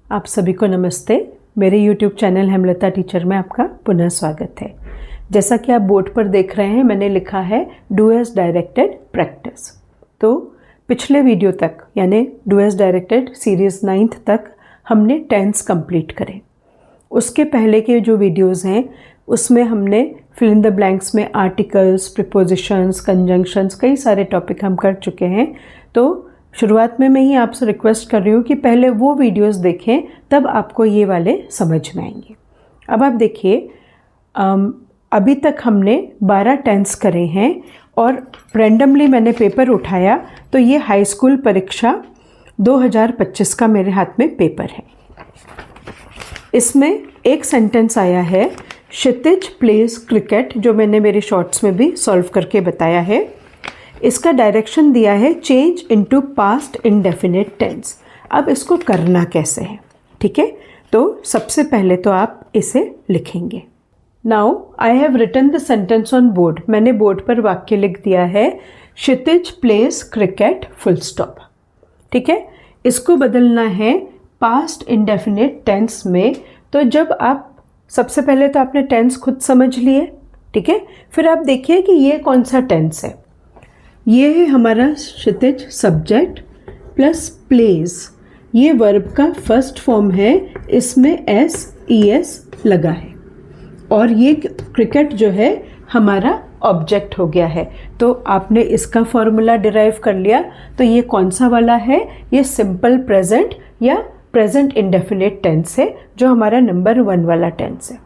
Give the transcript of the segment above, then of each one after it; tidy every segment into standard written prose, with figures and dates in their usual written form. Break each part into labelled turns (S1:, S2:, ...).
S1: आप सभी को नमस्ते। मेरे YouTube चैनल हेमलता टीचर में आपका पुनः स्वागत है। जैसा कि आप बोर्ड पर देख रहे हैं, मैंने लिखा है डू एज डायरेक्टेड प्रैक्टिस। तो पिछले वीडियो तक यानी do as directed series 9th तक हमने टेंस कंप्लीट करे। उसके पहले के जो वीडियोस हैं उसमें हमने फिल इन द ब्लैंक्स में आर्टिकल्स, प्रीपोजिशंस, कंजंक्शंस, कई सारे टॉपिक हम कर चुके हैं। तो शुरुआत में मैं ही आपसे रिक्वेस्ट कर रही हूँ कि पहले वो वीडियोस देखें, तब आपको ये वाले समझ में आएंगे। अब आप देखिए, अभी तक हमने 12 टेंस करे हैं और रैंडमली मैंने पेपर उठाया तो ये हाई स्कूल परीक्षा 2025 का मेरे हाथ में पेपर है। इसमें एक सेंटेंस आया है, क्षितिज प्लेज क्रिकेट, जो मैंने मेरे शॉर्ट्स में भी सॉल्व करके बताया है। इसका डायरेक्शन दिया है change into past indefinite tense. अब इसको करना कैसे है, ठीक है? तो सबसे पहले तो आप इसे लिखेंगे। Now I have written the sentence on board. मैंने बोर्ड पर वाक्य लिख दिया है, Kshitij plays cricket full stop, ठीक है? इसको बदलना है पास्ट इंडेफिनिट टेंस में। तो जब आप सबसे पहले तो आपने टेंस खुद समझ लिए, ठीक है? फिर आप देखिए कि ये कौन सा टेंस है। ये है हमारा क्षितिज सब्जेक्ट प्लस प्लेज। ये वर्ब का फर्स्ट फॉर्म है, इसमें SES लगा है। और ये क्रिकेट जो है हमारा ऑब्जेक्ट हो गया है। तो आपने इसका फॉर्मूला डिराइव कर लिया। तो ये कौन सा वाला है? ये सिंपल प्रेजेंट या प्रेजेंट इंडेफिनिट टेंस है, जो हमारा नंबर 1 वाला टेंस है,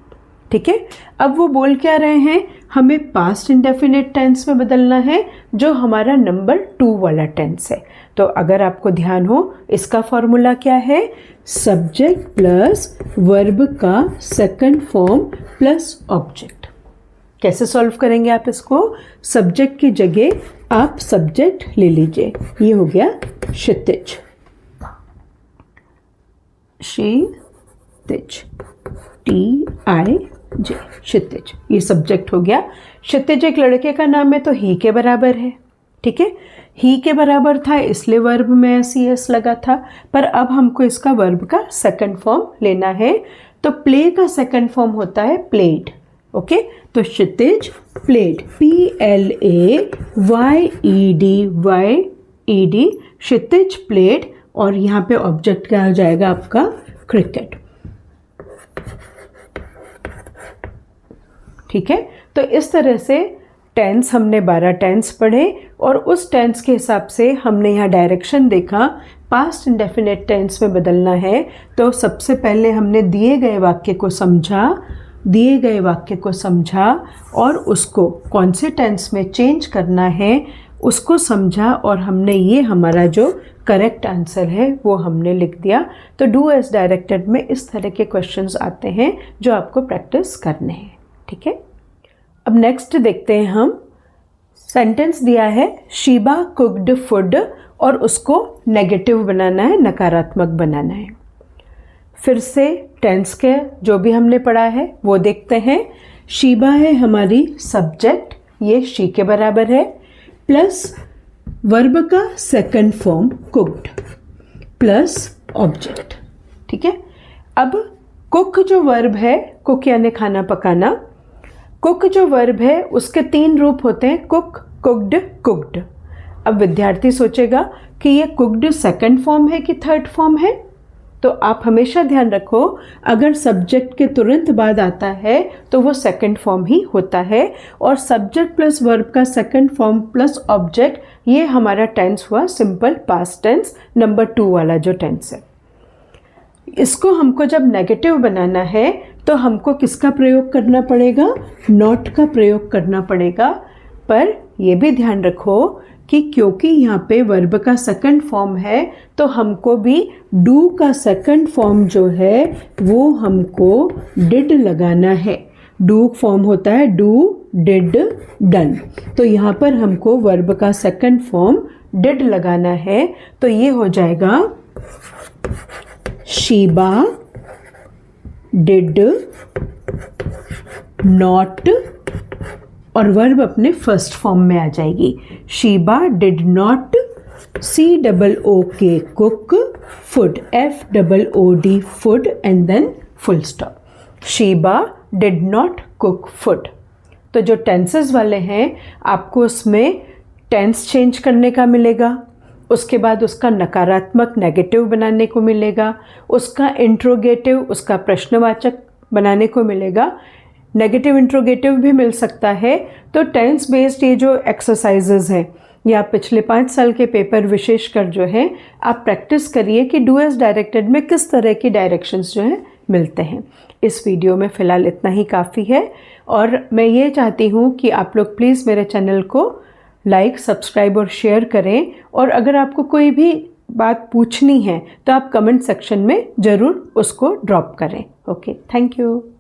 S1: ठीक है? अब वो बोल क्या रहे हैं, हमें पास्ट इंडेफिनिट टेंस में बदलना है, जो हमारा नंबर 2 वाला टेंस है। तो अगर आपको ध्यान हो, इसका फॉर्मूला क्या है? सब्जेक्ट प्लस वर्ब का सेकंड फॉर्म प्लस ऑब्जेक्ट। कैसे सॉल्व करेंगे आप इसको? सब्जेक्ट की जगह आप सब्जेक्ट ले लीजिए। ये हो गया क्षितिज, क्षितिज, TIJ, क्षितिज। ये सब्जेक्ट हो गया। क्षितिज एक लड़के का नाम है तो ही के बराबर है, ठीक है? ही के बराबर था इसलिए वर्ब में SES लगा था। पर अब हमको इसका वर्ब का सेकंड फॉर्म लेना है। तो प्ले का सेकंड फॉर्म होता है प्लेड, ओके? तो क्षितिज प्लेड, PLAYED, क्षितिज प्लेड। और यहाँ पे ऑब्जेक्ट क्या हो जाएगा आपका? क्रिकेट, ठीक है? तो इस तरह से टेंस हमने 12 टेंस पढ़े और उस टेंस के हिसाब से हमने यहाँ डायरेक्शन देखा। पास्ट इंडेफिनिट टेंस में बदलना है तो सबसे पहले हमने दिए गए वाक्य को समझा और उसको कौन से टेंस में चेंज करना है उसको समझा, और हमने ये हमारा जो करेक्ट आंसर है वो हमने लिख दिया। तो डू एज डायरेक्टेड में इस तरह के क्वेश्चंस आते हैं जो आपको प्रैक्टिस करने हैं, ठीक है? अब नेक्स्ट देखते हैं हम। सेंटेंस दिया है शीबा कुक्ड फूड और उसको नेगेटिव बनाना है, नकारात्मक बनाना है। फिर से टेंस के जो भी हमने पढ़ा है वो देखते हैं। शीबा है हमारी सब्जेक्ट, ये शी के बराबर है, प्लस वर्ब का second form cooked plus object, ठीक है? अब कुक जो वर्ब है, कुक यानी खाना पकाना, कुक जो वर्ब है उसके 3 रूप होते हैं, कुक, कुक्ड, कुक्ड। अब विद्यार्थी सोचेगा कि ये कुक्ड सेकंड फॉर्म है कि थर्ड फॉर्म है? तो आप हमेशा ध्यान रखो, अगर सब्जेक्ट के तुरंत बाद आता है तो वो सेकंड फॉर्म ही होता है। और सब्जेक्ट प्लस वर्ब का सेकंड फॉर्म प्लस ऑब्जेक्ट, ये हमारा टेंस हुआ सिंपल पास्ट टेंस, नंबर 2 वाला जो टेंस है। इसको हमको जब नेगेटिव बनाना है तो हमको किसका प्रयोग करना पड़ेगा? नॉट का प्रयोग करना पड़ेगा। पर यह भी ध्यान रखो कि क्योंकि यहाँ पे वर्ब का सेकंड फॉर्म है तो हमको भी डू का सेकंड फॉर्म जो है वो हमको डिड लगाना है। डू फॉर्म होता है डू, डिड, डन। तो यहाँ पर हमको वर्ब का सेकंड फॉर्म डिड लगाना है। तो ये हो जाएगा शीबा डिड नॉट, और वर्ब अपने फर्स्ट फॉर्म में आ जाएगी। Sheeba did not COOK cook, food FOOD food and then full stop. Sheba did not cook food. तो जो टेंसेस वाले हैं आपको उसमें टेंस चेंज करने का मिलेगा, उसके बाद उसका नकारात्मक नेगेटिव बनाने को मिलेगा, उसका इंट्रोगेटिव उसका प्रश्नवाचक बनाने को मिलेगा, नेगेटिव इंट्रोगेटिव भी मिल सकता है। तो टेंस बेस्ड ये जो एक्सरसाइजेज हैं या पिछले 5 साल के पेपर विशेषकर जो हैं आप प्रैक्टिस करिए कि डू एज डायरेक्टेड में किस तरह की डायरेक्शंस जो हैं मिलते हैं। इस वीडियो में फ़िलहाल इतना ही काफ़ी है और मैं ये चाहती हूँ कि आप लोग प्लीज़ मेरे चैनल को लाइक, सब्सक्राइब और शेयर करें, और अगर आपको कोई भी बात पूछनी है तो आप कमेंट सेक्शन में ज़रूर उसको ड्रॉप करें। Okay, thank you.